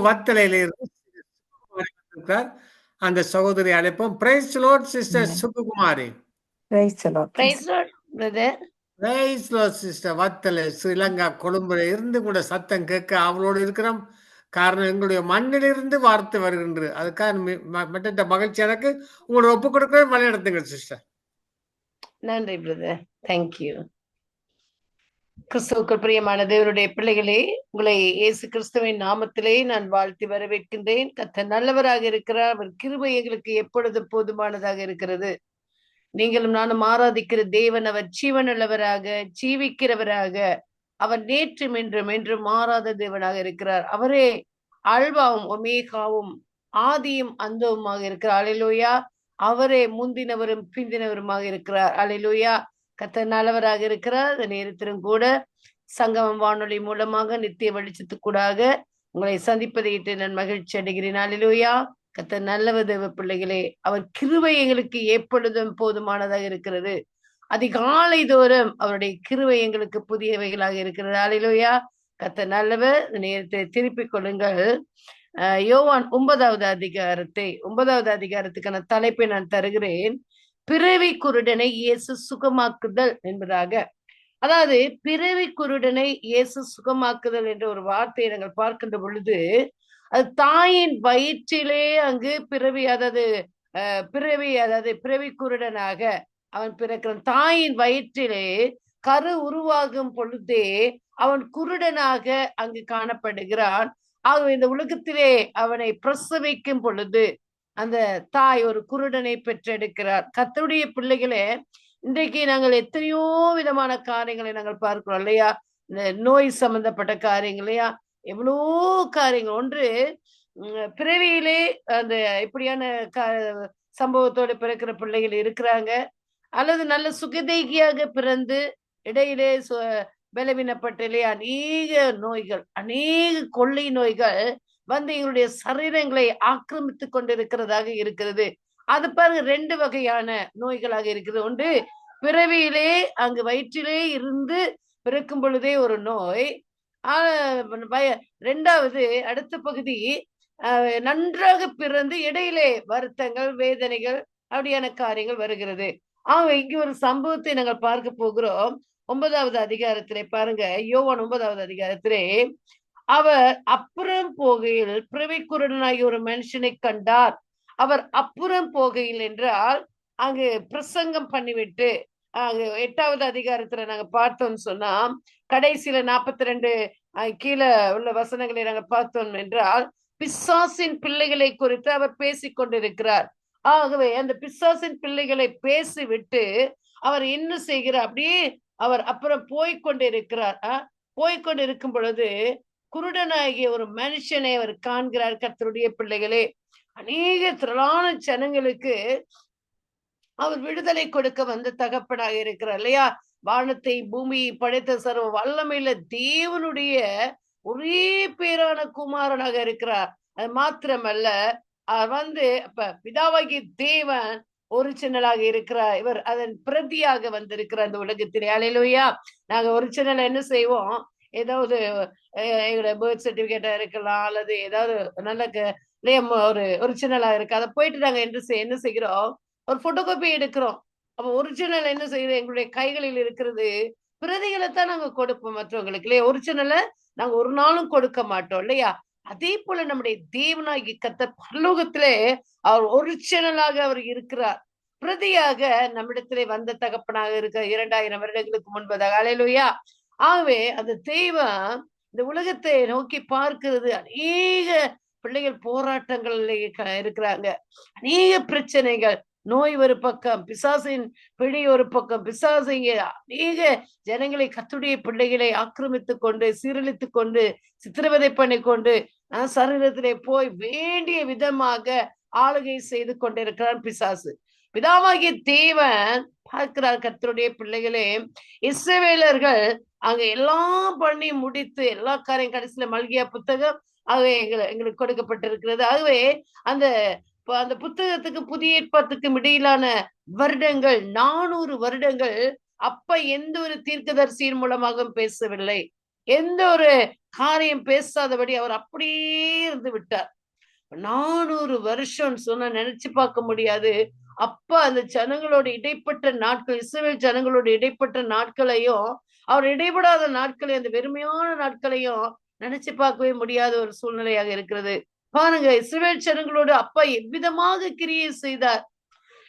வத்தலையில இருந்து இருக்கிறார். அந்த சகோதரி அழைப்போம். Praise Lord sister Sukumari. Praise the Lord. Praise Lord brother. Praise Lord sister. Wattala Sri Lanka கொழும்புல இருந்து கூட சத்தம் கேட்க அவளோடு இருக்கிறோம். காரணம் எங்களுடைய மண்ணிலிருந்து வார்த்தை வருகின்றது. அதுக்காக மற்ற மகிழ்ச்சி எனக்கு. உங்களோட ஒப்பு கொடுக்க வழி நடத்துங்க சிஸ்டர். நன்றி பிரதர், தேங்க்யூ. கிறிஸ்துவுக்குள் பிரியமான தேவனுடைய பிள்ளைகளே, உங்களை இயேசு கிறிஸ்துவின் நாமத்திலே நான் வாழ்த்தி வரவேற்கின்றேன். கர்த்தர் நல்லவராக இருக்கிறார். அவர் கிருபை எங்களுக்கு எப்பொழுது போதுமானதாக இருக்கிறது. நீங்களும் நானும் ஆராதிக்கிற தேவன் அவர் ஜீவனுள்ளவராக, ஜீவிக்கிறவராக, அவர் நேற்றும் என்றும் என்றும் மாறாத தேவனாக இருக்கிறார். அவரே அல்பாவும் ஒமேகாவும் ஆதியும் அந்தவுமாக இருக்கிறார். அல்லேலூயா. அவரே முந்தினவரும் பிந்தினவருமாக இருக்கிறார். அல்லேலூயா. கர்த்தர் நல்லவராக இருக்கிறார். அந்த நேரத்திலும் கூட சங்கமம் வானொலி மூலமாக நித்திய வெளிச்சத்துக்கூடாக உங்களை சந்திப்பதையிட்டு நான் மகிழ்ச்சி அடைகிறேன். அல்லேலூயா. கர்த்தர் நல்லவர் தேவ பிள்ளைகளே. அவர் கிருபை எங்களுக்கு எப்பொழுதும் போதுமானதாக இருக்கிறது. அதிகாலை தோறும் அவருடைய கிருபை எங்களுக்கு புதியவைகளாக இருக்கிறது. அல்லேலூயா. கர்த்தர் நல்லவர். நேரத்தை திருப்பிக் கொள்ளுங்கள். யோவான் 9வது அதிகாரத்துக்கான தலைப்பை நான் தருகிறேன். பிறவி குருடனை இயேசு சுகமாக்குதல் என்பதாக. அதாவது பிறவி குருடனை இயேசு சுகமாக்குதல் என்ற ஒரு வார்த்தையை நாங்கள் பார்க்கின்ற பொழுது, அது தாயின் வயிற்றிலே அங்கு பிறவி, அதாவது பிறவி குருடனாக அவன் பிறக்கிறான். தாயின் வயிற்றிலே கரு உருவாகும் பொழுதே அவன் குருடனாக அங்கு காணப்படுகிறான். ஆகவே இந்த உலகத்திலே அவனை பிரசவிக்கும் பொழுது அந்த தாய் ஒரு குருடனை பெற்றெடுக்கிறார். கர்த்தருடைய பிள்ளைகளே, இன்றைக்கு நாங்கள் எத்தனையோ விதமான காரியங்களை நாங்கள் பார்க்கிறோம் இல்லையா? இந்த நோய் சம்பந்தப்பட்ட காரியங்கள் இல்லையா? எவ்வளோ காரியங்கள். ஒன்று, பிறவியிலே அந்த இப்படியான சம்பவத்தோடு பிறக்கிற பிள்ளைகள் இருக்கிறாங்க. அல்லது நல்ல சுகதேகியாக பிறந்து இடையிலே பலவீனப்பட்ட இல்லையா? அநேக நோய்கள், அநேக கொள்ளை நோய்கள் வந்து எங்களுடைய சரீரங்களை ஆக்கிரமித்து கொண்டிருக்கிறதாக இருக்கிறது. அது பாருங்க, 2 வகையான நோய்களாக இருக்குது. ஒன்று, பிறவியிலே அங்கு வயிற்றிலே இருந்து பிறக்கும் பொழுதே ஒரு நோய். 2வது அடுத்த பகுதி, நன்றாக பிறந்து இடையிலே வருத்தங்கள், வேதனைகள், அப்படியான காரியங்கள் வருகிறது. இங்கு ஒரு சம்பவத்தை நாங்கள் பார்க்க போகிறோம். 9வது அதிகாரத்திலே பாருங்க, யோவான் 9வது அதிகாரத்திலே, அவர் அப்புறம் போகையில் பிறவி குருடனாகிய ஒரு மனுஷனை கண்டார். அவர் அப்புறம் போகையில் என்றால் அங்கு பிரசங்கம் பண்ணிவிட்டு, 8வது அதிகாரத்துல நாங்க பார்த்தோம்னு சொன்னா, கடைசியில 42 கீழே உள்ள வசனங்களை நாங்க பார்த்தோம் என்றால், பிசாசின் பிள்ளைகளை குறித்து அவர் பேசிக் கொண்டிருக்கிறார். ஆகவே அந்த பிசாசின் பிள்ளைகளை பேசிவிட்டு அவர் என்ன செய்கிறார்? அப்படியே அவர் அப்புறம் போய்கொண்டிருக்கிறார். போய்கொண்டிருக்கும் பொழுது குருடனாகிய ஒரு மனுஷனை அவர் காண்கிறார். கர்த்தருடைய பிள்ளைகளே, அநேக திரளான ஜனங்களுக்கு அவர் விடுதலை கொடுக்க வந்த தகப்பனாக இருக்கிறார் இல்லையா? வானத்தை பூமியை படைத்த சர்வ வல்லமையில தேவனுடைய ஒரே பேரான குமாரனாக இருக்கிறார். அது மாத்திரமல்ல, பிதாவாகிய தேவன் ஒரிஜினலாக இருக்கிறார். இவர் அதன் பிரதியாக வந்திருக்கிறார் இந்த உலகத்திலே. அல்லேலூயா. நாங்க ஒரிஜினல் என்ன செய்வோம்? ஏதாவது எங்களோட பர்த் சர்டிபிகேட்டா இருக்கலாம், அல்லது ஏதாவது நல்ல ஒரு ஒரிஜினலா இருக்கு, அதை போயிட்டு நாங்க என்ன செய்கிறோம்? ஒரு போட்டோ காப்பி எடுக்கிறோம். அப்ப ஒரிஜினல் என்ன செய்யுது? எங்களுடைய கைகளில் இருக்கிறது. பிரதிகளைத்தான் நாங்க கொடுப்போம் மற்றவங்களுக்கு இல்லையா? ஒரிஜினலை நாங்க ஒரு நாளும் கொடுக்க மாட்டோம் இல்லையா? அதே போல நம்முடைய தேவனாகி கர்த்தர் பரலோகத்திலே அவர் ஒரிஜினலாக அவர் இருக்கிறார். பிரதியாக நம்மிடத்திலே வந்த தகப்பனாக இருக்க 2000 வருடங்களுக்கு முன்பதாக. அல்லேலூயா. ஆகவே அந்த தெய்வம் இந்த உலகத்தை நோக்கி பார்க்கிறது. அநேக பிள்ளைகள் போராட்டங்கள்ல இருக்கிறாங்க. அநேக பிரச்சனைகள், நோய் ஒரு பக்கம், பிசாசின் பிடி ஒரு பக்கம், பிசாசிங்க அநேக ஜனங்களை, கர்த்தருடைய பிள்ளைகளை ஆக்கிரமித்துக் கொண்டு, சீரழித்துக் கொண்டு, சித்திரவதை பண்ணி கொண்டு சரீரத்திலே போய் வேண்டிய விதமாக ஆளுகை செய்து கொண்டிருக்கிறான் பிசாசு. பிதாவாகிய தேவன் பார்க்கிறார் கர்த்தருடைய பிள்ளைகளே. இஸ்ரவேலர்கள் அங்க எல்லாம் பண்ணி முடித்து எல்லா காரியம் கடைசியில மல்கியா புத்தகம் ஆகவே எங்களுக்கு கொடுக்கப்பட்டிருக்கிறது. ஆகவே அந்த புத்தகத்துக்கு புதிய ஏற்பாட்டுக்கும் இடையிலான வருடங்கள் 400 வருடங்கள் அப்ப எந்த ஒரு தீர்க்கதரிசியின் மூலமாக பேசவில்லை. எந்த ஒரு காரியம் பேசாதபடி அவர் அப்படியே இருந்து விட்டார். 400 வருஷம் சொன்னா நினைச்சு பார்க்க முடியாது. அப்ப அந்த ஜனங்களோட இடைப்பட்ட நாட்கள், இஸ்ரவேல் ஜனங்களோட இடைப்பட்ட நாட்களையும், அவர் இடைப்படாத நாட்களையும், அந்த வெறுமையான நாட்களையும் நினைச்சு பார்க்கவே முடியாத ஒரு சூழ்நிலையாக இருக்கிறது. பாருங்க, இஸ்ரவேல் ஜனங்களோடு அப்பா எவ்விதமாக கிரியை செய்தார்.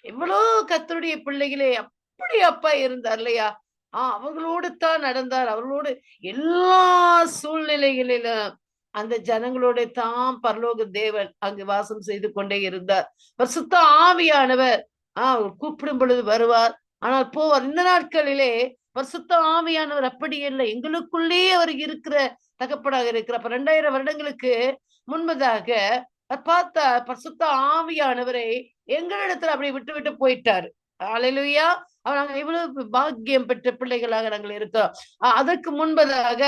எவ்வளவு கர்த்தருடைய பிள்ளைகளே, அப்படி அப்பா இருந்தார் இல்லையா? அவர்களோடு தான் நடந்தார். அவர்களோடு எல்லா சூழ்நிலைகளிலும் அந்த ஜனங்களோட தான் பரலோக தேவன் அங்கு வாசம் செய்து கொண்டே இருந்தார். பரிசுத்த ஆவியானவர் அவர் கூப்பிடும் பொழுது வருவார், ஆனால் போவார். இந்த நாட்களிலே பரிசுத்த ஆவியானவர் அப்படி இல்லை, எங்களுக்குள்ளே அவர் இருக்கிற தகப்பனாக இருக்கிறார். அப்ப 2000 வருடங்களுக்கு முன்பதாக பார்த்தா பரிசுத்த ஆவியானவரை எங்களிடத்துல அப்படி விட்டு விட்டு போயிட்டாரு. அல்லேலூயா. நாங்க இவ்வளவு பாக்கியம் பெற்ற பிள்ளைகளாக நாங்கள் இருக்கிறோம். அதற்கு முன்பதாக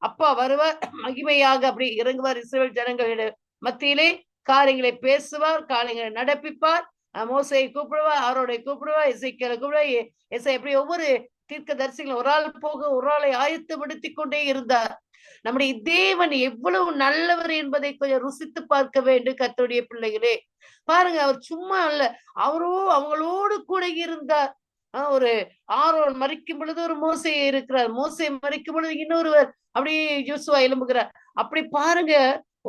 அப்பா வருவார், மகிமையாக அப்படி இறங்குவார், இஸ்ரவேல் ஜனங்களிட மத்தியிலே காரியங்களை பேசுவார், காரியங்களை நடப்பிப்பார். மோசையை கூப்பிடுவார், ஆரோனை கூப்பிடுவார், எசேக்கியேலை கூப்பிடுவார். எப்படி ஒவ்வொரு தீர்க்க தரிசிகளும் ஒரு ஆள் போக ஒரு ஆளை ஆயத்தப்படுத்திக் கொண்டே இருந்தார். நம்முடைய தேவன் எவ்வளவு நல்லவர் என்பதை கொஞ்சம் ருசித்து பார்க்க வேண்டும் கர்த்தருடைய பிள்ளைகளே. பாருங்க, அவர் சும்மா அல்ல, அவங்களோடு கூட இருந்தார். ஒரு ஆரோன் மரிக்கும் பொழுது ஒரு மோசே இருக்கிறார், மோசே மரிக்கும் பொழுது இன்னொருவர் அப்படியே யோசுவா எழும்புகிறார். அப்படி பாருங்க,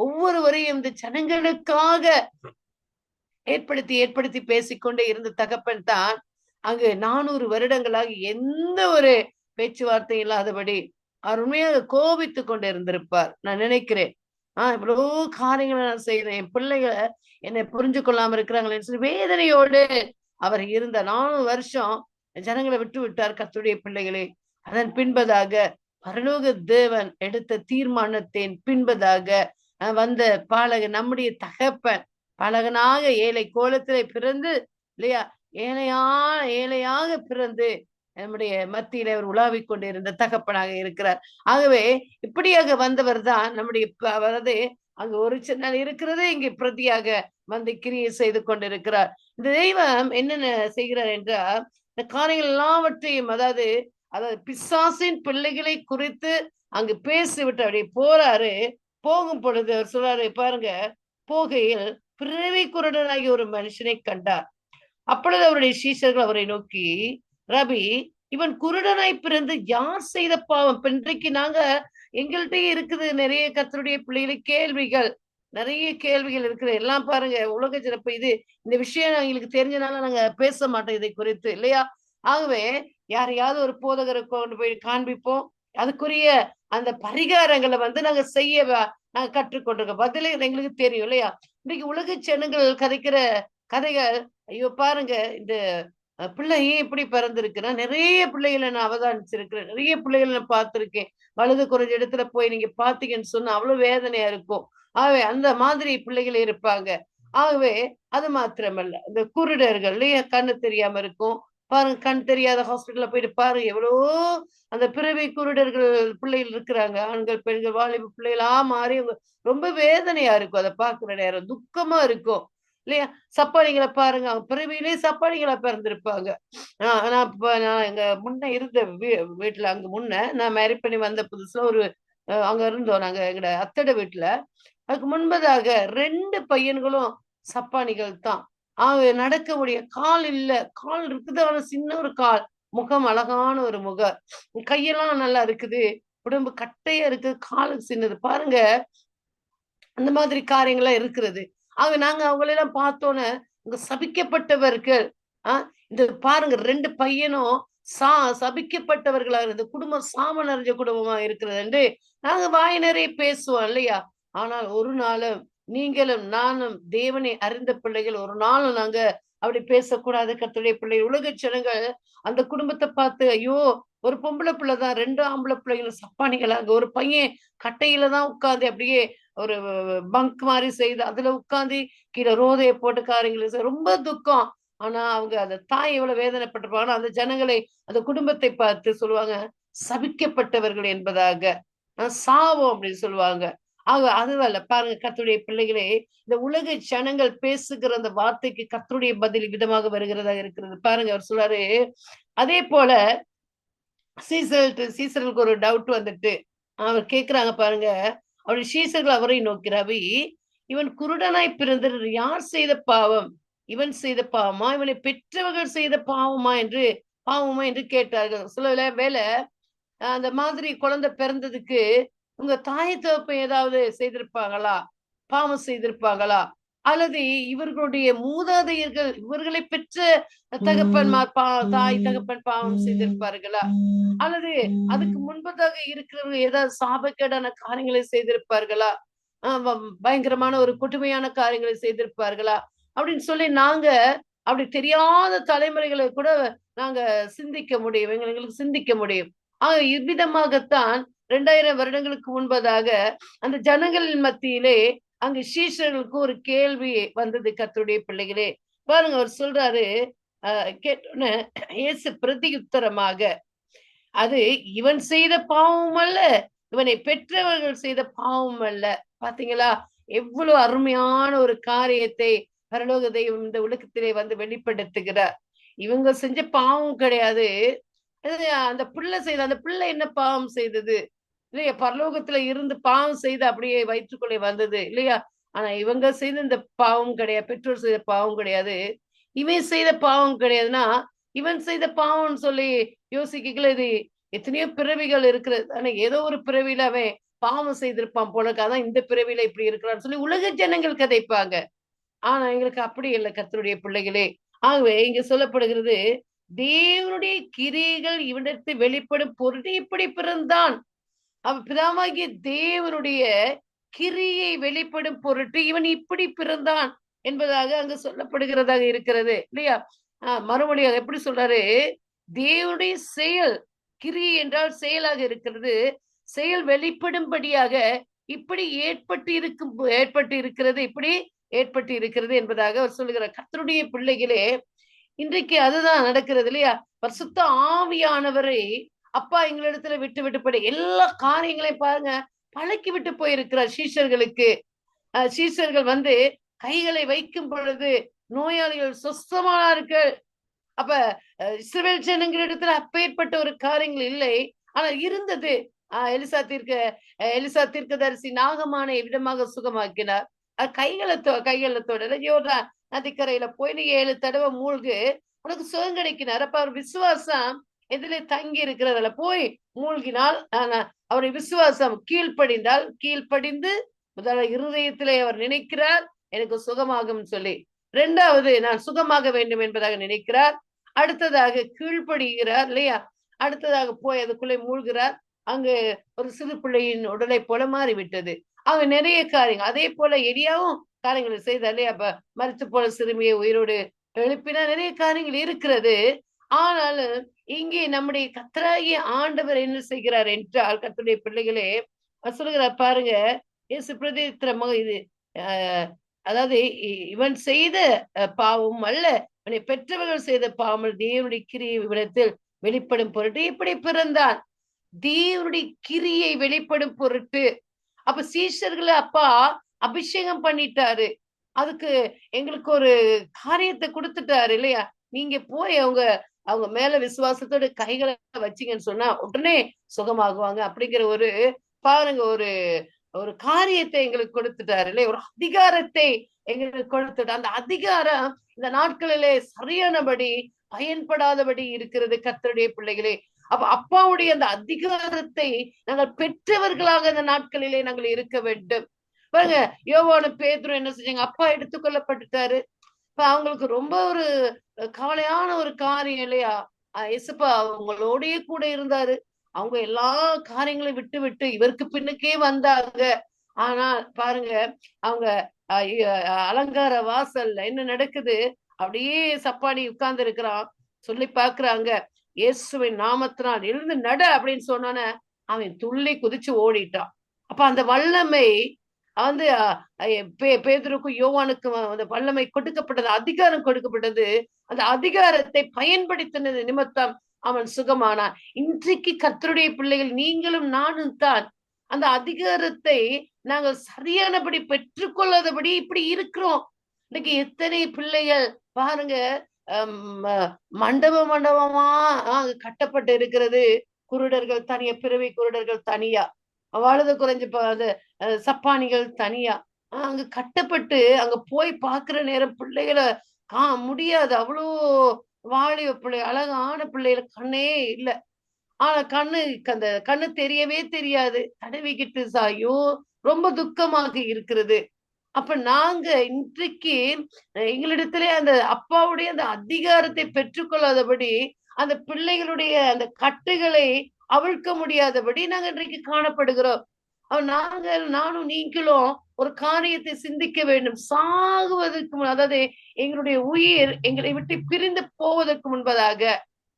ஒவ்வொருவரையும் இந்த ஜனங்களுக்காக ஏற்படுத்தி பேசிக்கொண்டே இருந்த தகப்பன் தான் அங்கு 400 வருடங்களாக எந்த ஒரு பேச்சுவார்த்தை இல்லாதபடி அவர் உண்மையாக கோபித்து கொண்டு இருந்திருப்பார். நான் நினைக்கிறேன், இவ்வளவு காரியங்களை நான் செய்யறேன், என் பிள்ளைகளை என்னை புரிஞ்சு கொள்ளாம இருக்கிறாங்களேன்னு சொல்லி வேதனையோடு அவர் இருந்த 400 வருஷம் ஜனங்களை விட்டு விட்டார் கர்த்தருடைய பிள்ளைகளே. அதன் பின்பதாக பரலோக தேவன் எடுத்த தீர்மானத்தின் பின்பதாக வந்த பாலகன், நம்முடைய தகப்பன் பாலகனாக ஏழை கோலத்திலே பிறந்து இல்லையா, ஏழையாக பிறந்து நம்முடைய மத்தியில அவர் உலாவிக் கொண்டிருந்த தகப்பனாக இருக்கிறார். ஆகவே இப்படியாக வந்தவர் தான் நம்முடைய அதாவது அங்கு ஒரு சின்ன இருக்கிறது, இங்கு பிரதியாக வந்து கிரியை செய்து கொண்டிருக்கிறார். இந்த தெய்வம் என்னென்ன செய்கிறார் என்றால், இந்த காரியங்கள் எல்லாவற்றையும் அதாவது பிசாசின் பிள்ளைகளை குறித்து அங்கு பேசிவிட்டு அப்படியே போறாரு. போகும் பொழுது அவர் சொல்றாரு, பாருங்க, போகையில் பிறவி குருடனாகி ஒரு மனுஷனை கண்டார். அப்பொழுது அவருடைய சீஷர்கள் அவரை நோக்கி, ரபி, இவன் குருடனாய் பிறந்து யார் செய்த பாவம்? இன்றைக்கு நாங்க எங்கள்கிட்ட இருக்குது நிறைய கர்த்தருடைய பிள்ளைகளை நிறைய கேள்விகள் இருக்குது. எல்லாம் பாருங்க, உலக சிறப்பு இது. இந்த விஷயம் எங்களுக்கு தெரிஞ்சனால நாங்க பேச மாட்டோம் இதை குறித்து இல்லையா. ஆகவே யாரையாவது ஒரு போதகரை கொண்டு போய் காண்பிப்போம், அதுக்குரிய அந்த பரிகாரங்களை நாங்க நாங்க கற்றுக்கொண்டிருக்கோம். பதிலே எங்களுக்கு தெரியும் இல்லையா. இன்னைக்கு உலக ஜனங்கள் கதைக்கிற கதைகள், ஐயோ பாருங்க, இந்த பிள்ளை ஏன் இப்படி பிறந்திருக்குன்னா, நிறைய பிள்ளைகளை நான் அவதானிச்சிருக்கிறேன், நிறைய பிள்ளைகளை நான் பார்த்திருக்கேன். வலது குறைஞ்ச இடத்துல போய் நீங்க பாத்தீங்கன்னு சொன்னா அவ்வளவு வேதனையா இருக்கும். ஆகவே அந்த மாதிரி பிள்ளைகள் இருப்பாங்க. ஆகவே அது மாத்திரமல்ல, இந்த குருடர்கள் இல்லையா, கண்ணு தெரியாம இருக்கும். பாருங்க, கண் தெரியாத ஹாஸ்பிட்டல்ல போயிட்டு பாருங்க, எவ்வளவோ அந்த பிறவி குருடர்கள் பிள்ளைகள் இருக்கிறாங்க. ஆண்கள் பெண்கள் வாலிப பிள்ளைகளா மாறி ரொம்ப வேதனையா இருக்கும். அதை பாக்குற நேரம் துக்கமா இருக்கும் இல்லையா. சப்பானிகளை பாருங்க, அவங்க பிறவியிலே சப்பானிகளா பிறந்திருப்பாங்க. நான் எங்க முன்ன இருந்த வீட்டுல அங்க முன்ன நான் மேரேஜ் பண்ணி வந்த புதுசுல ஒரு அங்க இருந்தோம் நாங்க எங்க அத்தட வீட்டுல. அதுக்கு முன்பதாக 2 பையன்களும் சப்பானிகள் தான். நடக்க முடிய கால் இல்ல, கால் இருக்குது ஆனா சின்ன ஒரு கால், முகம் அழகான ஒரு முகம், கையெல்லாம் நல்லா இருக்குது, உடம்பு கட்டையா இருக்குது, காலுக்கு சின்னது. பாருங்க, அந்த மாதிரி காரியங்கள்லாம் இருக்கிறது. நாங்க அவங்களெல்லாம் பார்த்தோன்னே இங்க சபிக்கப்பட்டவர்கள். இந்த பாருங்க, 2 பையனும் சபிக்கப்பட்டவர்களா இருந்து குடும்பம் சாம நிறைஞ்ச குடும்பமா இருக்கிறது என்று நாங்க வாய் நிறைய பேசுவோம் இல்லையா. ஆனால் ஒரு நாளும் நீங்களும் நானும் தேவனை அறிந்த பிள்ளைகள் ஒரு நாளும் நாங்க அப்படி பேசக்கூடாது. கர்த்தருடைய பிள்ளை உலக ஜனங்கள் அந்த குடும்பத்தை பார்த்து, ஐயோ ஒரு பொம்பளை பிள்ளைதான், 2 ஆம்பளை பிள்ளைகளும் சப்பானிகளாக, ஒரு பையன் கட்டையில தான் உட்கார்ந்து அப்படியே ஒரு பங்க் மாதிரி செய்து அதுல உட்கார்ந்து கீழே ரோதையை போட்டு காரியங்களை ரொம்ப துக்கம். ஆனா அவங்க அந்த தாய் எவ்வளவு வேதனைப்பட்டிருப்பாங்க. அந்த ஜனங்களை, அந்த குடும்பத்தை பார்த்து சொல்லுவாங்க, சபிக்கப்பட்டவர்கள் என்பதாக, சாவம் அப்படின்னு சொல்லுவாங்க. அதுவல்ல, பாருங்க கர்த்தருடைய பிள்ளைகளே, இந்த உலக ஜனங்கள் பேசுகிற அந்த வார்த்தைக்கு கர்த்தருடைய பதில் விதமாக வருகிறதா இருக்கிறது. பாருங்க, அவர் சொல்றாரு, அதே போல சீசருக்கு ஒரு டவுட் வந்துட்டு அவர் கேக்குறாங்க பாருங்க. அவருடைய சீசர்கள் அவரை நோக்கி, ரவி, இவன் குருடனாய் பிறந்தது யார் செய்த பாவம்? இவன் செய்த பாவமா, இவனை பெற்றவர்கள் செய்த பாவமா என்று கேட்டார்கள். சில வேளை அந்த மாதிரி குழந்தை பிறந்ததுக்கு உங்க தாய் தகப்பன் ஏதாவது செய்திருப்பாங்களா? பாவம் செய்திருப்பாங்களா? அல்லது இவர்களுடைய மூதாதையர்கள் இவர்களை பெற்ற தகப்பன்மார் தாய் தகப்பன் பாவம் செய்திருப்பார்களா? அல்லது அதுக்கு முன்பதாக இருக்கிறவங்க ஏதாவது சாபக்கேடான காரியங்களை செய்திருப்பார்களா? பயங்கரமான ஒரு கொடுமையான காரியங்களை செய்திருப்பார்களா? அப்படின்னு சொல்லி நாங்க அப்படி தெரியாத தலைமுறைகளை கூட நாங்க சிந்திக்க முடியும். எங்களுக்கு சிந்திக்க முடியும். இவ்விதமாகத்தான் 2000 வருடங்களுக்கு முன்பதாக அந்த ஜனங்களின் மத்தியிலே அங்கு சீஷர்களுக்கு ஒரு கேள்வி வந்தது. கர்த்தருடைய பிள்ளைகளே, பாருங்க, அவர் சொல்றாரு, கேட்டோன்னு இயேசு பிரதியுத்தரமாக, அது இவன் செய்த பாவம் அல்ல, இவனை பெற்றவர்கள் செய்த பாவம் அல்ல. பாத்தீங்களா? எவ்வளவு அருமையான ஒரு காரியத்தை பரலோக தெய்வம் இந்த உலகத்திலே வந்து வெளிப்படுத்துகிறார். இவங்க செஞ்ச பாவம் கிடையாது, அந்த பிள்ளை என்ன பாவம் செய்தது இல்லையா? பரலோகத்துல இருந்து பாவம் செய்து அப்படியே வயிற்றுக்குள்ளே வந்தது இல்லையா? ஆனா இவங்க செய்த இந்த பாவம் கிடையாது, பெற்றோர் செய்த பாவம் கிடையாது, இவன் செய்த பாவம் கிடையாதுன்னா, இவன் செய்த பாவம்னு சொல்லி யோசிக்கல. இது எத்தனையோ பிறவிகள் இருக்கிறது. ஆனா ஏதோ ஒரு பிறவியில அவன் பாவம் செய்திருப்பான் போலக்கு, அதான் இந்த பிறவியில இப்படி இருக்கிறான்னு சொல்லி உலக ஜனங்கள் கதைப்பாங்க. ஆனா எங்களுக்கு அப்படி இல்லை, கர்த்தருடைய பிள்ளைகளே. ஆகவே இங்க சொல்லப்படுகிறது, தேவனுடைய கிரியைகள் இவனிடத்து வெளிப்படும் பொருட்டு இப்படி பிறந்தான். அவன் பிதாவாகிய தேவனுடைய கிரியை வெளிப்படும் பொருட்டு இவன் இப்படி பிறந்தான் என்பதாக அங்கு சொல்லப்படுகிறதாக இருக்கிறது இல்லையா? மறுமொழியாக எப்படி சொல்றாரு? தேவனுடைய செயல், கிரியை என்றால் செயலாக இருக்கிறது, செயல் வெளிப்படும்படியாக இப்படி ஏற்பட்டு இருக்கிறது என்பதாக அவர் சொல்லுகிறார். கர்த்தருடைய பிள்ளைகளே, இன்றைக்கு அதுதான் நடக்கிறது இல்லையா? பரிசுத்த ஆவியானவரை அப்பா எங்களிடத்துல விட்டு எல்லா காரியங்களையும் பாருங்க பழக்கி விட்டு போயிருக்கிறார் சீஷர்களுக்கு. சீஷர்கள் வந்து கைகளை வைக்கும் பொழுது நோயாளிகள் சொஸ்தமானார்கள். அப்ப இஸ்ரவேல் ஜனங்களிடத்துல அப்பேற்பட்ட ஒரு காரியங்கள் இல்லை, ஆனா இருந்தது. எலிசா தீர்க்கதரிசி நாகமான விதமாக சுகமாக்கினார். கைகளத்தோட யோர்தான் நதிக்கரையில போய் நீ 7 தடவை மூழ்கு, உனக்கு சுகம் கிடைக்கினார். அப்ப அவர் விசுவாசம் எதிலே தங்கி இருக்கிறதுல போய் மூழ்கினால், அவருடைய விசுவாசம் கீழ்ப்படிந்து முதல்ல இருதயத்திலே அவர் நினைக்கிறார், எனக்கு சுகமாகும் சொல்லி. 2வது, நான் சுகமாக வேண்டும் என்பதாக நினைக்கிறார். அடுத்ததாக கீழ்ப்படுகிறார் இல்லையா? அடுத்ததாக போய் அதுக்குள்ளே மூழ்கிறார். அங்கு ஒரு சிறு பிள்ளையின் உடலை போல மாறிவிட்டது. அவங்க நிறைய காரியங்கள் அதே போல எரியாவும் காரியங்களை செய்தார் இல்லையா? அப்ப மரித்து போல சிறுமியை உயிரோடு எழுப்பினா நிறைய காரியங்கள் இருக்கிறது. ஆனாலும் இங்கே நம்முடைய கர்த்தராகிய ஆண்டவர் என்ன செய்கிறார் என்றால், கர்த்தருடைய பிள்ளைகளே சொல்லுகிறார் பாருங்க, இயேசு பிரதித்திரமாக இது அதாவது இவன் செய்த பாவம் அல்ல, இவனை பெற்றவர்கள் செய்த பாவம் தேவனுடைய கிரியை விடத்தில் வெளிப்படும் பொருட்டு இப்படி பிறந்தான். தேவனுடைய கிரியை வெளிப்படும் பொருட்டு. அப்ப சீஷர்களை அப்பா அபிஷேகம் பண்ணிட்டாரு, அதுக்கு எங்களுக்கு ஒரு காரியத்தை கொடுத்துட்டாரு இல்லையா? நீங்க போய் அவங்க மேல விசுவாசத்தோட கைகளை வச்சீங்கன்னு சொன்னா உடனே சுகமாகுவாங்க அப்படிங்கிற ஒரு பாருங்க ஒரு காரியத்தை எங்களுக்கு கொடுத்துட்டாரு இல்லையா? ஒரு அதிகாரத்தை எங்களுக்கு கொடுத்துட்டு, அந்த அதிகாரம் இந்த நாட்களிலே சரியானபடி பயன்படாதபடி இருக்கிறது. கர்த்தருடைய பிள்ளைகளே, அப்ப அப்பாவுடைய அந்த அதிகாரத்தை நாங்கள் பெற்றவர்களாக இந்த நாட்களிலே நாங்கள் இருக்க வேண்டும். பாருங்க, யோவானு பேதுரு என்ன செஞ்சாங்க? அப்பா எடுத்துக்கொள்ளப்பட்டுட்டாரு. இப்ப அவங்களுக்கு ரொம்ப ஒரு கவலையான ஒரு காரியம் இல்லையா? இயேசுப்பா அவங்களோடயே கூட இருந்தாரு, அவங்க எல்லா காரியங்களையும் விட்டு இவருக்கு பின்னுக்கே வந்தாங்க. ஆனா பாருங்க, அவங்க அலங்கார வாசல்ல என்ன நடக்குது? அப்படியே சப்பாடி உட்கார்ந்து இருக்கிறான். சொல்லி பாக்குறாங்க, இயேசுவின் நாமத்தினால் எழுந்து நட அப்படின்னு சொன்னானே அவன் துள்ளி குதிச்சு ஓடிட்டான். அப்ப அந்த வல்லமை வந்து பேதுருக்கும் யோவானுக்கும் அந்த வல்லமை கொடுக்கப்பட்டது, அதிகாரம் கொடுக்கப்பட்டது. அந்த அதிகாரத்தை பயன்படுத்தினது நிமித்தம் அவன் சுகமானான். இன்றைக்கு கர்த்தருடைய பிள்ளைகள் நீங்களும் நானும் தான் அந்த அதிகாரத்தை நாங்கள் சரியானபடி பெற்றுக்கொள்ளாதபடி இப்படி இருக்கிறோம். இன்னைக்கு எத்தனை பிள்ளைகள் பாருங்க, மண்டபமா கட்டப்பட்டு இருக்கிறது. குருடர்கள் தனியா, பிறவி குருடர்கள் தனியா. வலது குறைஞ்சு அது சப்பானிகள் தனியா அங்க கட்டப்பட்டு அங்க போய் பாக்குற நேரம் பிள்ளைகளை முடியாது. அவ்வளோ வாலிப பிள்ளை, அழகான பிள்ளைகளை கண்ணே இல்ல. ஆனா அந்த கண்ணு தெரியவே தெரியாது. தடவிக்கிட்டு சாயோ ரொம்ப துக்கமாக இருக்கிறது. அப்ப நாங்க இன்றைக்கு எங்களிடத்திலே அந்த அப்பாவுடைய அந்த அதிகாரத்தை பெற்றுக்கொள்ளாதபடி அந்த பிள்ளைகளுடைய அந்த கட்டுகளை அவிழ்க்க முடியாதபடி நாங்க இன்றைக்கு காணப்படுகிறோம். நானும் நீங்களும் ஒரு காரியத்தை சிந்திக்க வேண்டும். சாகுவதற்கு அதாவது எங்களுடைய உயிர் எங்களை விட்டு பிரிந்து போவதற்கு முன்பதாக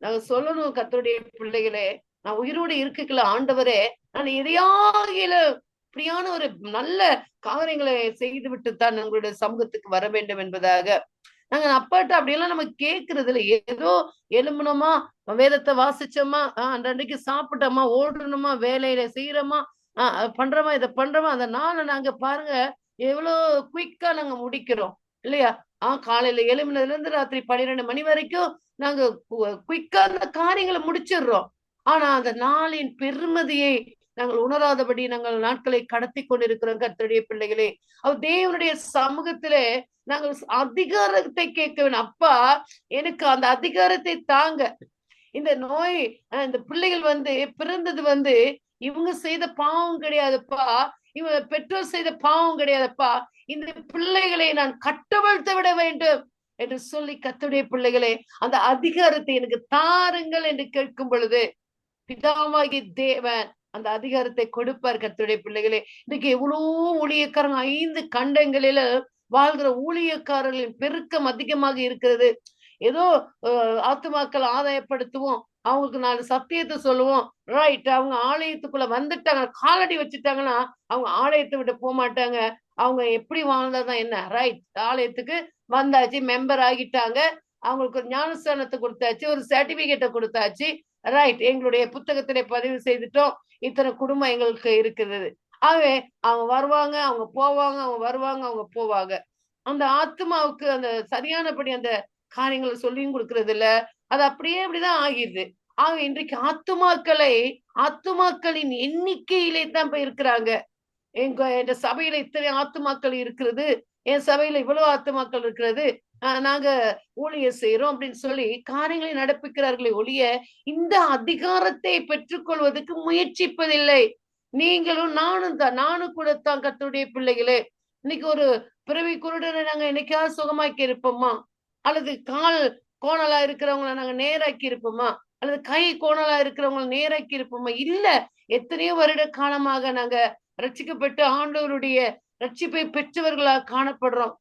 நாங்க சொல்லணும், கர்த்தருடைய பிள்ளைகளே, நான் உயிரோடு இருக்கல ஆண்டவரே, நான் எதையாகில இப்படியான ஒரு நல்ல காரியங்களை செய்து விட்டுத்தான் உங்களுடைய சமூகத்துக்கு வர வேண்டும் என்பதாக நாங்க அப்பாட்ட அப்படியெல்லாம் நம்ம கேட்கறது இல்லை. ஏதோ எழும்பணுமா, வேதத்தை வாசிச்சோமா, அன்றைக்கு சாப்பிட்டோமா, ஓடணுமா, வேலையில செய்யறோமா, பண்றோமா, இதை பண்றோமா, அந்த நாளை நாங்க பாருங்க எவ்வளவு குயிக்கா நாங்க முடிக்கிறோம் இல்லையா? காலையில எழும்பினதுல இருந்து ராத்திரி 12 மணி வரைக்கும் நாங்க குயிக்கா அந்த காரியங்களை முடிச்சிடுறோம். ஆனா அந்த நாளின் பெருமதியை நாங்கள் உணராதபடி நாங்கள் நாட்களை கடத்தி கொண்டிருக்கிறோம். கர்த்தருடைய பிள்ளைகளே, அவர் தேவனுடைய சமூகத்திலே நாங்கள் அதிகாரத்தை கேட்க வேண்டும். அப்பா, எனக்கு அந்த அதிகாரத்தை தாங்க. இந்த நோய் இந்த பிள்ளைகள் பிறந்தது இவங்க செய்த பாவம் கிடையாதுப்பா, இவங்க பெற்றோர் செய்த பாவம் கிடையாதுப்பா, இந்த பிள்ளைகளை நான் கட்டவிழ்த்து விட வேண்டும் என்று சொல்லி கர்த்தருடைய பிள்ளைகளே அந்த அதிகாரத்தை எனக்கு தாருங்கள் என்று கேட்கும் பொழுது பிதாவாகி தேவன் அந்த அதிகாரத்தை கொடுப்பார். கர்த்தருடைய பிள்ளைகளே, இன்னைக்கு எவ்வளவு ஊழியக்காரங்க 5 கண்டங்களில வாழ்கிற ஊழியக்காரர்களின் பெருக்கம் அதிகமாக இருக்கிறது. ஏதோ ஆத்துமாக்கள் ஆதாயப்படுத்துவோம், அவங்களுக்கு 4 சத்தியத்தை சொல்லுவோம், ரைட், அவங்க ஆலயத்துக்குள்ள வந்துட்டாங்க, காலடி வச்சுட்டாங்கன்னா அவங்க ஆலயத்தை விட்டு போக மாட்டாங்க. அவங்க எப்படி வாழ்ந்தாதான் என்ன, ரைட், ஆலயத்துக்கு வந்தாச்சு, மெம்பர் ஆகிட்டாங்க, அவங்களுக்கு ஒரு ஞானஸ்தானத்தை கொடுத்தாச்சு, ஒரு சர்டிபிகேட்டை கொடுத்தாச்சு, ரைட், எங்களுடைய புத்தகத்திலே பதிவு செய்துட்டோம், இத்தனை குடும்பம் எங்களுக்கு இருக்குது. ஆகவே அவங்க வருவாங்க, அவங்க போவாங்க, அவங்க வருவாங்க, அவங்க போவாங்க. அந்த ஆத்மாவுக்கு அந்த சரியானபடி அந்த காரியங்களை சொல்லியும் கொடுக்கறது இல்ல. அது அப்படியே அப்படிதான் ஆகிடுது. ஆக இன்றைக்கு ஆத்துமாக்களின் எண்ணிக்கையிலே தான் இப்ப இருக்கிறாங்க. என் சபையில இத்தனை ஆத்துமாக்கள் இருக்கிறது, என் சபையில இவ்வளவு ஆத்துமாக்கள் இருக்கிறது, நாங்க ஊழியர் செய்யறோம் அப்படின்னு சொல்லி காரியங்களை நடப்பிக்கிறார்களே ஒழிய இந்த அதிகாரத்தை பெற்றுக்கொள்வதற்கு முயற்சிப்பதில்லை. நீங்களும் நானும் கூட தான் கர்த்தருடைய பிள்ளைகளே. இன்னைக்கு ஒரு பிறவி குருடனை நாங்க என்னைக்காவது சுகமாக்கி இருப்போமா? அல்லது கால் கோணலா இருக்கிறவங்களை நாங்க நேராக்கி இருப்போமா? அல்லது கை கோணலா இருக்கிறவங்களை நேராக்கி இருப்போமா? இல்ல. எத்தனையோ வருட காலமாக நாங்க ரட்சிக்கப்பட்டு ஆண்டவருடைய ரட்சிப்பை பெற்றவர்களாக காணப்படுறோம்.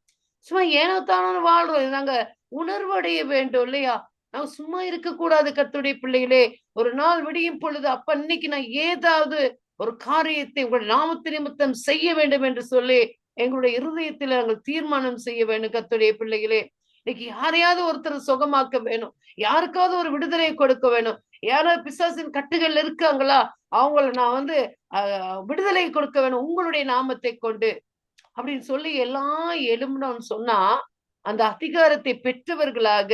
சும்மா ஏனோ தானோ வாழ்றோம். நாங்க உணர்வடைய வேண்டும் இல்லையா? நாங்க சும்மா இருக்கக்கூடாது கர்த்தருடைய பிள்ளைகளே. ஒரு நாள் விடியும் பொழுது அப்ப இன்னைக்கு நான் ஏதாவது ஒரு காரியத்தை உங்களுடைய நாமத்து நிமித்தம் செய்ய வேண்டும் என்று சொல்லி எங்களுடைய இருதயத்தில் நாங்கள் தீர்மானம் செய்ய வேண்டும். கர்த்தருடைய பிள்ளைகளே, இன்னைக்கு யாரையாவது ஒருத்தர் சுகமாக்க வேணும், யாருக்காவது ஒரு விடுதலை கொடுக்க வேணும். யாராவது பிசாசின் கட்டுகள் இருக்காங்களா, அவங்கள நான் விடுதலை கொடுக்க வேணும் உங்களுடைய நாமத்தை கொண்டு அப்படின்னு சொல்லி எல்லாம் எழும்பணும்னு சொன்னா, அந்த அதிகாரத்தை பெற்றவர்களாக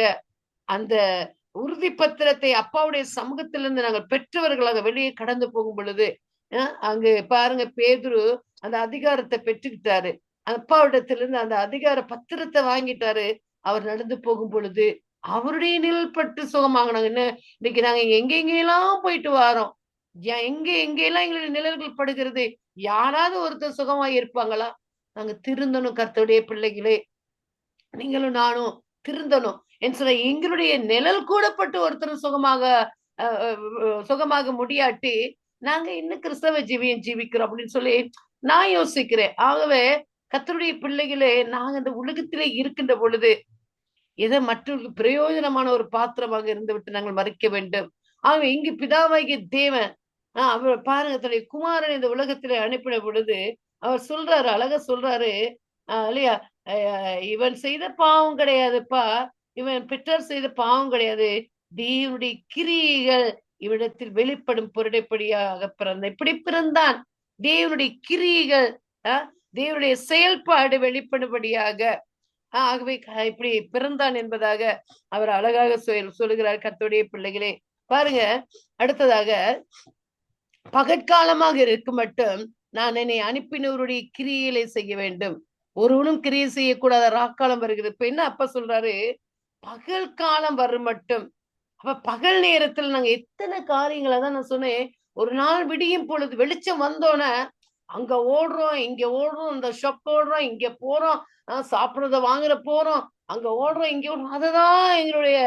அந்த உறுதி பத்திரத்தை அப்பாவுடைய சமூகத்திலிருந்து நாங்கள் பெற்றவர்களாக வெளியே கடந்து போகும் பொழுது அங்கு பாருங்க, பேதுரு அந்த அதிகாரத்தை பெற்றுக்கிட்டாரு. அப்பாவிடத்திலிருந்து அந்த அதிகார பத்திரத்தை வாங்கிட்டாரு. அவர் நடந்து போகும் பொழுது அவருடைய நிழல் பட்டு சுகமாகனாங்க. என்ன, இன்னைக்கு நாங்க எங்கெங்கெல்லாம் போயிட்டு வாரோம், எங்கெல்லாம் எங்களுடைய நிழல்கள் படுகிறது, யாராவது ஒருத்தர் சுகமாய் இருப்பாங்களா? நாங்க திருந்தணும் கர்த்தருடைய பிள்ளைகளே, நீங்களும் நானும் திருந்தணும் என்று சொன்ன எங்களுடைய நிழல் கூடப்பட்டு ஒருத்தர் சுகமாக முடியாட்டி நாங்க இன்னும் கிறிஸ்தவ ஜீவிக்கிறோம் அப்படின்னு சொல்லி நான் யோசிக்கிறேன். ஆகவே கர்த்தருடைய பிள்ளைகளே, நாங்க இந்த உலகத்திலே இருக்கின்ற பொழுது எதை மற்றவர்களுக்கு பிரயோஜனமான ஒரு பாத்திரமாக இருந்து விட்டு நாங்கள் மறைக்க வேண்டும். ஆகவே இங்கு பிதாவாகிய தேவன் அவர் பாருங்க, தன்னுடைய குமாரன் இந்த உலகத்திலே அனுப்பின பொழுது அவர் சொல்றாரு, அழகா சொல்றாரு இல்லையா, இவன் செய்த பாவம் கிடையாதுப்பா, இவன் பெற்றோர் செய்த பாவம் கிடையாது, தேவனுடைய கிரியைகள் இவ்விடத்தில் வெளிப்படும் பொருடைப்படியாக பிறந்தான். இப்படி பிறந்தான், தேவனுடைய கிரியைகள் தேவனுடைய செயல்பாடு வெளிப்படும்படியாக ஆகவே இப்படி பிறந்தான் என்பதாக அவர் அழகாக சொல்லுகிறார். கர்த்தருடைய பிள்ளைகளே, பாருங்க, அடுத்ததாக பகற்காலமாக இருக்க மட்டும் நான் என்னை அனுப்பினவருடைய கிரியைகளை செய்ய வேண்டும். ஒருவனும் கிரியை செய்யக்கூடாத ராக்காலம் வருகிறது. இப்ப என்ன அப்பா சொல்றாரு, பகல் காலம் வரும் மட்டும். அப்ப பகல் நேரத்துல நாங்க எத்தனை காரியங்களை தான் நான் சொன்னேன். ஒரு நாள் விடியும் பொழுது வெளிச்சம் வந்தோன்னே அங்க ஓடுறோம், இங்க ஓடுறோம், இந்த ஷாப் ஓடுறோம், இங்க போறோம், சாப்பிடுறத வாங்குற போறோம், அங்க ஓடுறோம், இங்க ஓடுறோம். அததான் எங்களுடைய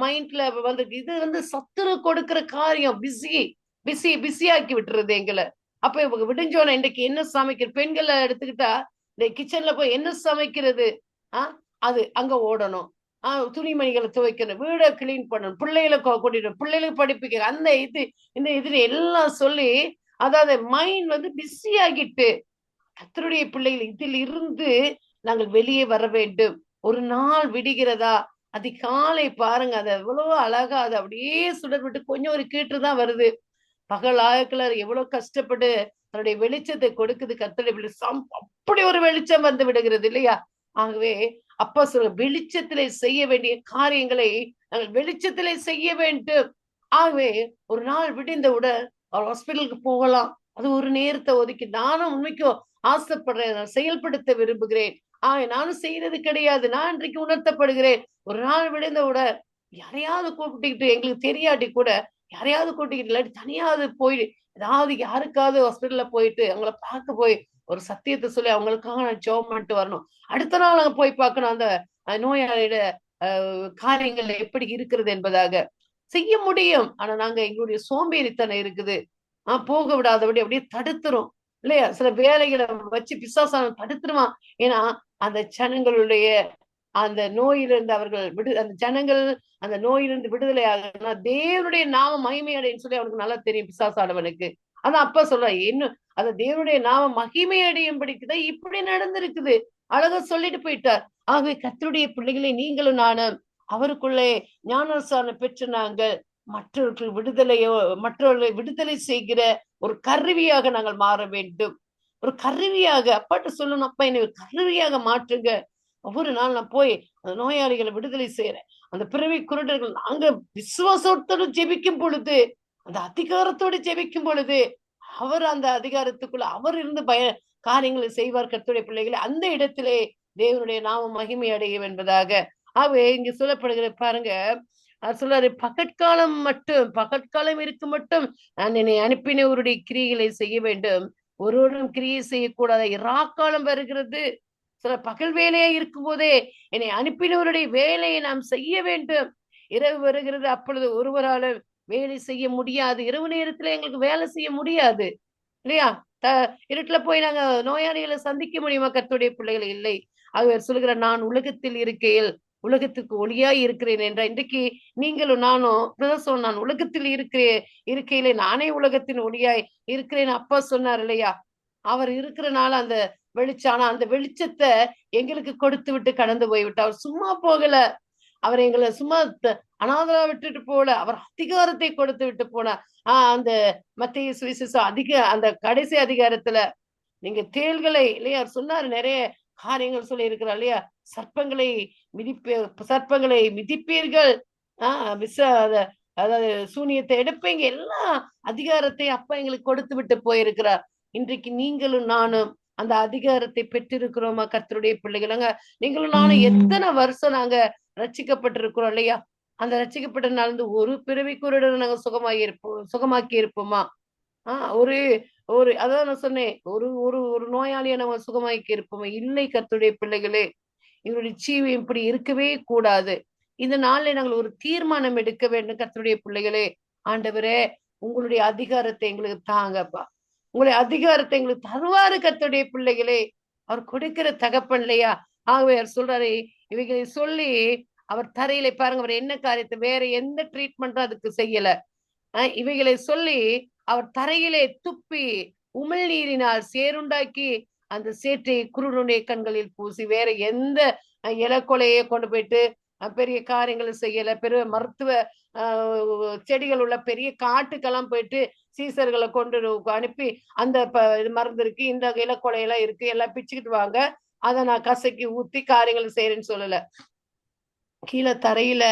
மைண்ட்ல வந்து இது வந்து சத்துரு கொடுக்கிற காரியம். பிஸி ஆக்கி விட்டுறது எங்களை. அப்ப இவங்க விடிஞ்சோன இன்றைக்கு என்ன சமைக்கிறது, பெண்களை எடுத்துக்கிட்டா இந்த கிச்சன்ல போய் என்ன சமைக்கிறது, அது அங்க ஓடணும். துணிமணிகளை துவைக்கணும், வீடை கிளீன் பண்ணணும், பிள்ளைகளை கூட்டிட்டு பிள்ளைகளுக்கு படிப்பிக்க அந்த இந்த இதுல எல்லாம் சொல்லி, அதாவது மைண்ட் வந்து பிஸி ஆகிட்டு கர்த்தருடைய பிள்ளைகள் இதில் இருந்து நாங்கள் வெளியே வர வேண்டும். ஒரு நாள் விடுகிறதா, அதிகாலை பாருங்க, அது எவ்வளவு அழகா அது அப்படியே சுடர் விட்டு கொஞ்சம் ஒரு கீற்றுதான் வருது. பகல் ஆயக்குள்ளார் எவ்வளவு கஷ்டப்பட்டு தன்னுடைய வெளிச்சத்தை கொடுக்குது கர்த்தருடைய வெளிச்சம். அப்படி ஒரு வெளிச்சம் வந்து விடுகிறது இல்லையா? ஆகவே அப்பா சொல்ற வெளிச்சத்திலே செய்ய வேண்டிய காரியங்களை நாங்கள் வெளிச்சத்திலே செய்ய வேண்டும். ஆகவே ஒரு நாள் விடிந்தவுடன் அவர் ஹாஸ்பிட்டலுக்கு போகலாம். அது ஒரு நேரத்தை ஒதுக்கி நானும் உண்மைக்கும் ஆசைப்படுறேன், நான் செயல்படுத்த விரும்புகிறேன். நானும் செய்யறது கிடையாது. நான் இன்றைக்கு உணர்த்தப்படுகிறேன். ஒரு நாள் விழுந்தவுடன் யாரையாவது கூப்பிட்டுக்கிட்டு, எங்களுக்கு தெரியாட்டி கூட யாரையாவது கூட்டிக்கிட்டு இல்லாட்டி தனியாவது போய் ஏதாவது யாருக்காவது ஹாஸ்பிட்டல்ல போயிட்டு அவங்கள பார்க்க போய் ஒரு சத்தியத்தை சொல்லி அவங்களுக்காக நான் ஜெபம் பண்ணிட்டு வரணும். அடுத்த நாள் நாங்க போய் பார்க்கணும் அந்த நோயாளியோட காரியங்கள் எப்படி இருக்கிறது என்பதாக. செய்ய முடியும். ஆனா நாங்க எங்களுடைய சோம்பேறித்தனம் இருக்குது. போக விடாதபடி அப்படியே தடுத்துரும் இல்லையா? சில வேலைகளை வச்சு பிசாசான தடுத்துருவான். ஏன்னா அந்த ஜனங்களுடைய அந்த நோயிலிருந்து அவர்கள் அந்த ஜனங்கள் அந்த நோயிலிருந்து விடுதலை ஆகணும்னா தேவனுடைய நாம மகிமை அடைன்னு சொல்லி அவனுக்கு நல்லா தெரியும் பிசாசானவனுக்கு. அதான் அப்பா சொல்ற இன்னும் அந்த தேவனுடைய நாம மகிமை அடையும் படிக்குதான் இப்படி நடந்திருக்குது. அழகா சொல்லிட்டு போயிட்டார். ஆகவே கர்த்தருடைய பிள்ளைகளை நீங்களும் நானும் அவருக்குள்ளே ஞானஸ்நானம் பெற்று நாங்கள் மற்றவர்களை விடுதலை செய்கிற ஒரு கருவியாக நாங்கள் மாற வேண்டும். ஒரு கருவியாக அப்பாட்ட சொல்லணும், அப்பா என்னை ஒரு கருவியாக மாற்றுங்க. ஒவ்வொரு நாள் நான் போய் அந்த நோயாளிகளை விடுதலை செய்யறேன். அந்த பிறவி குருடர்கள் நாங்க விசுவாசத்தோடு ஜெபிக்கும் பொழுது, அந்த அதிகாரத்தோடு ஜெபிக்கும் பொழுது அவர் அந்த அதிகாரத்துக்குள்ள அவர் இருந்து காரியங்களை செய்வார். கர்த்தருடைய பிள்ளைகளை அந்த இடத்திலே தேவனுடைய நாமம் மகிமை அடையும் என்பதாக. ஆகவே இங்க சொல்லப்படுகிற பாருங்க, சொல்றாரு பகற்காலம் இருக்கு மட்டும் நான் என்னை அனுப்பினவருடைய கிரியைகளை செய்ய வேண்டும். ஒருவரும் கிரியை செய்யக்கூடாத இராக்காலம் வருகிறது. சில பகல் வேலையா இருக்கும் போதே என்னை அனுப்பினவருடைய வேலையை நாம் செய்ய வேண்டும். இரவு வருகிறது, அப்பொழுது ஒருவரால வேலை செய்ய முடியாது. இரவு நேரத்துல எங்களுக்கு வேலை செய்ய முடியாது இல்லையா? இருட்டுல போய் நாங்க நோயாளிகளை சந்திக்க முடியுமா? கர்த்தருடைய பிள்ளைகளை இல்லை. அவர் சொல்லுகிற நான் உலகத்தில் இருக்கையில் உலகத்துக்கு ஒளியாய் இருக்கிறேன் என்ற இன்றைக்கு நீங்களும் நானும் நான் உலகத்தில் இருக்கையிலே நானே உலகத்தின் ஒளியாய் இருக்கிறேன் அப்பா சொன்னார் இல்லையா? அவர் இருக்கிறனால அந்த வெளிச்சம், ஆனா அந்த வெளிச்சத்தை எங்களுக்கு கொடுத்து விட்டு கடந்து போய்விட்டு அவர் சும்மா போகல. அவர் எங்களை சும்மா அனாதரா விட்டுட்டு போல, அவர் அதிகாரத்தை கொடுத்து விட்டு போனார். அந்த மத்திய சுவிசேஷம் அந்த கடைசி அதிகாரத்துல நீங்க தேள்களை இல்லையா சொன்னாரு, நிறைய காரியங்கள் சொல்லி இருக்கிறார் இல்லையா? சர்ப்பங்களை மிதிப்பீர்கள், அதாவது சூனியத்தை எடுப்பீங்க, எல்லா அதிகாரத்தை அப்பா எங்களுக்கு கொடுத்து விட்டு போயிருக்கிறார். இன்றைக்கு நீங்களும் நானும் அந்த அதிகாரத்தை பெற்றிருக்கிறோமா? கர்த்தருடைய பிள்ளைகளாங்க நீங்களும் நானும் எத்தனை வருஷம் நாங்க ரட்சிக்கப்பட்டிருக்கிறோம் இல்லையா? அந்த ரட்சிக்கப்பட்ட நாள் ஒரு பிறவி குருடனை நாங்க சுகமாக்கி இருப்போமா? அதான் நான் சொன்னேன், ஒரு நோயாளியை நம்ம சுகமாக்கி இருப்போமா? இல்லை கர்த்தருடைய பிள்ளைகளே, எங்களுடைய ஜீவம் இப்படி இருக்கவே கூடாது. இந்த நாள்ல நாங்கள் ஒரு தீர்மானம் எடுக்க வேண்டும். கர்த்தருடைய பிள்ளைகளே, ஆண்டவரே உங்களுடைய அதிகாரத்தை எங்களுக்கு தாங்கப்பா. உங்களுடைய அதிகாரத்தை எங்களுக்கு தருவாரு கர்த்தருடைய பிள்ளைகளே. அவர் கொடுக்கிற தகப்பன் இல்லையா? ஆகவே அவர் சொல்றாரு, இவைகளை சொல்லி அவர் தரையில பாருங்க, அவர் என்ன காரியத்தை வேற எந்த ட்ரீட்மெண்ட்டும் அதுக்கு செய்யல. இவைகளை சொல்லி அவர் தரையிலே துப்பி உமிழ்நீரினால் சேருண்டாக்கி அந்த சேற்றை குருடனுடைய கண்களில் பூசி வேற எந்த இலக்கொலையை கொண்டு போயிட்டு பெரிய காரியங்களை செய்யல. பெரிய மருத்துவ செடிகள் உள்ள பெரிய காட்டுக்கெல்லாம் போயிட்டு சீசர்களை கொண்டு அனுப்பி அந்த மருந்து இருக்கு, இந்த இலக்கொலையெல்லாம் இருக்கு, எல்லாம் பிச்சுக்கிட்டு வாங்க, அதை நான் கசக்கி ஊத்தி காரியங்கள் செய்யறேன்னு சொல்லல. கீழே தரையில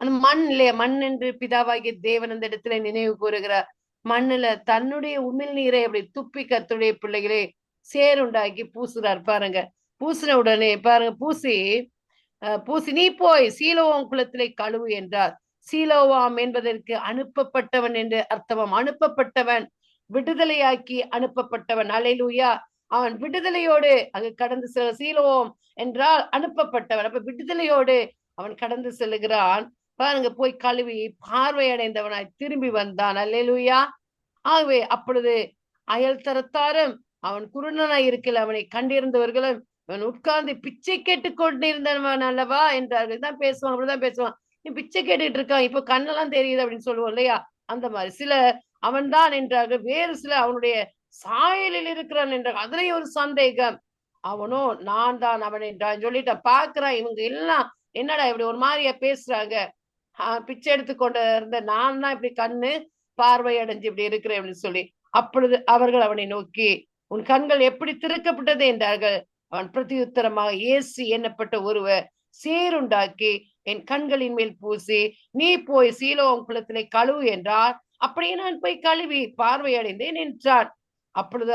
அந்த மண் இல்லையா, மண் என்று பிதாவாகிய தேவன் அந்த இடத்துல நினைவு கூறுகிறார். மண்ணுல தன்னுடைய உமிழ் நீரை அப்படி துப்பி கர்த்தருடைய பிள்ளைகளே சேருண்டாக்கி பூசுறார் பாருங்க. பூசின உடனே பாருங்க, பூசி நீ போய் சீலோவாம் குளத்திலே கழுவு என்றார். சீலோவாம் என்பதற்கு அனுப்பப்பட்டவன் என்று அர்த்தமாம். அனுப்பப்பட்டவன், விடுதலையாக்கி அனுப்பப்பட்டவன். அல்லேலூயா. அவன் விடுதலையோடு அங்கு கடந்து செல்ல, சீலோவாம் என்றால் அனுப்பப்பட்டவன். அப்ப விடுதலையோடு அவன் கடந்து செல்லுகிறான். பாருங்க, போய் கழுவி பார்வையடைந்தவனாய் திரும்பி வந்தான். அல்லேலூயா. ஆகவே அப்பொழுது அயல் தரத்தாரும் அவன் குருடனாய் இருக்கல அவனை கண்டிருந்தவர்களும் அவன் உட்கார்ந்து பிச்சை கேட்டுக் கொண்டிருந்தவன் அல்லவா என்றார்கள். தான் பேசுவான், அப்படிதான் பேசுவான். நீ பிச்சை கேட்டுட்டு இருக்கான், இப்ப கண்ணெல்லாம் தெரியுது அப்படின்னு சொல்லுவோம் இல்லையா? அந்த மாதிரி சில அவன் தான் என்றார்கள், வேறு சில அவனுடைய சாயலில் இருக்கிறான் என்றார்கள். அதுலயும் ஒரு சந்தேகம். அவனோ நான் தான் அவன் என்றான் சொல்லிட்டு பாக்குறான். இவங்க எல்லாம் என்னடா இப்படி ஒரு மாதிரியா பேசுறாங்க, பிச்சை எடுத்து கொண்டு இருந்த நான் தான் இப்படி கண்ணு பார்வை அடைஞ்சு இப்படி இருக்கிறேன் அப்படின்னு சொல்லி. அப்பொழுது அவர்கள் அவனை நோக்கி உன் கண்கள் எப்படி திறக்கப்பட்டது என்றார்கள். அவன் பிரதியுத்தரமாக இயேசு எண்ணப்பட்ட ஒருவர் சேருண்டாக்கி என் கண்களின் மேல் பூசி நீ போய் சீலோவாம் குளத்திலே கழுவு என்றார். அப்படியே நான் போய் கழுவி பார்வை அடைந்தேன் என்றான். அப்பொழுது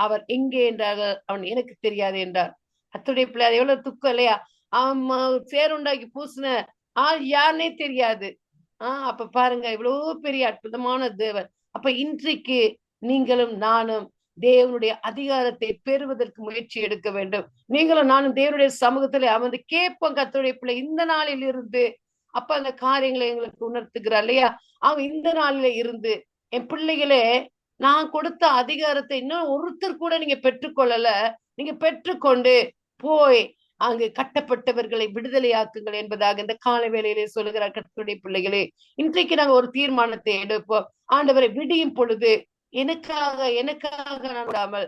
அவர் எங்கே என்றார்கள். அவன் எனக்கு தெரியாது என்றார். அத்துடைய பிள்ளை எவ்வளவு துக்கம் இல்லையா? அவன் சேருண்டாக்கி பூசின ஆள் யாருன்னே தெரியாது. அப்ப பாருங்க, இவ்வளவு பெரிய அற்புதமான தேவன். அப்ப இன்றைக்கு நீங்களும் நானும் தேவனுடைய அதிகாரத்தை பெறுவதற்கு முயற்சி எடுக்க வேண்டும். நீங்களும் நானும் தேவனுடைய சமூகத்துல அமர்ந்து கேட்போம் கர்த்தருடைய பிள்ளை இந்த நாளில் இருந்து. அப்ப அந்த காரியங்களை எங்களுக்கு உணர்த்துகிறார் இல்லையா? அவன் இந்த நாளில இருந்து என் பிள்ளைகளே, நான் கொடுத்த அதிகாரத்தை இன்னும் ஒருத்தர் கூட நீங்க பெற்றுக்கொள்ளல. நீங்க பெற்றுக்கொண்டு போய் அங்கு கட்டப்பட்டவர்களை விடுதலையாக்குங்கள் என்பதாக இந்த கால வேளையிலே சொல்லுகிறார் கர்த்தருடைய பிள்ளைகளே. இன்றைக்கு நாங்க ஒரு தீர்மானத்தை எடுப்போம். ஆண்டவரை விடியும் பொழுது எனக்காக நான் விடாமல்,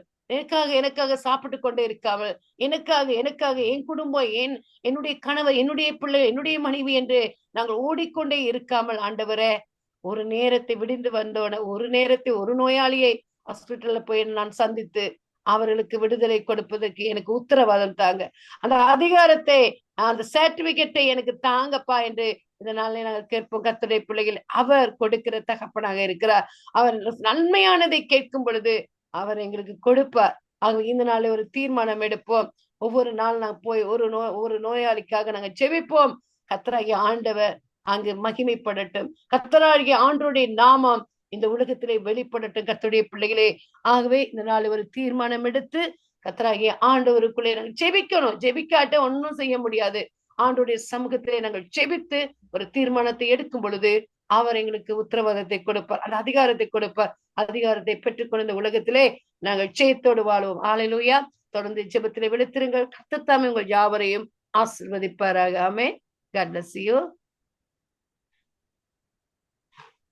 எனக்காக சாப்பிட்டு கொண்டே இருக்காமல், எனக்காக என் குடும்பம், என்னுடைய கணவர், என்னுடைய பிள்ளை, என்னுடைய மனைவி என்று நாங்கள் ஓடிக்கொண்டே இருக்காமல், ஆண்டவரே ஒரு நேரத்தை விடிந்து வந்தோன ஒரு நேரத்தை ஒரு நோயாளியை ஹாஸ்பிட்டல்ல போய் நான் சந்தித்து அவர்களுக்கு விடுதலை கொடுப்பதற்கு எனக்கு உத்தரவாதம் தாங்க. அந்த அதிகாரத்தை, அந்த சர்டிபிகேட்டை எனக்கு தாங்கப்பா என்று இதனாலே நாங்கள் கேட்போம் கர்த்தருடைய பிள்ளைகள். அவர் கொடுக்கிற தகப்பனாக இருக்கிறார். அவர் நன்மையானதை கேட்கும் பொழுது அவர் எங்களுக்கு கொடுப்பார். ஆக இந்த நாளை ஒரு தீர்மானம் எடுப்போம். ஒவ்வொரு நாள் நாங்கள் போய் ஒரு நோயாளிக்காக நாங்கள் ஜெபிப்போம். கர்த்தராகிய ஆண்டவர் அங்கு மகிமைப்படட்டும். கர்த்தராகிய ஆண்டவருடைய நாமம் இந்த உலகத்திலே வெளிப்படட்டும் கர்த்தருடைய பிள்ளைகளே. ஆகவே இந்த நாள் ஒரு தீர்மானம் எடுத்து கர்த்தராகிய ஆண்டவருக்குள்ளே நாங்கள் ஜெபிக்கணும். ஜெபிக்காட்ட ஒன்னும் செய்ய முடியாது. ஆண்டவருடைய சமூகத்திலே நாங்கள் ஜெபித்து ஒரு தீர்மானத்தை எடுக்கும் பொழுது அவர் எங்களுக்கு உத்தரவாதத்தை கொடுப்பார், அந்த அதிகாரத்தை கொடுப்பார். அதிகாரத்தை பெற்றுக்கொண்டு இந்த உலகத்திலே நாங்கள் ஜெயத்தோடு வாழ்வோம். ஹல்லேலூயா. தொடர்ந்து ஜெபத்திலே விழித்திருங்கள். கர்த்தர் தாமே உங்கள் யாவரையும் ஆசீர்வதிப்பாராக. ஆமென். God bless you.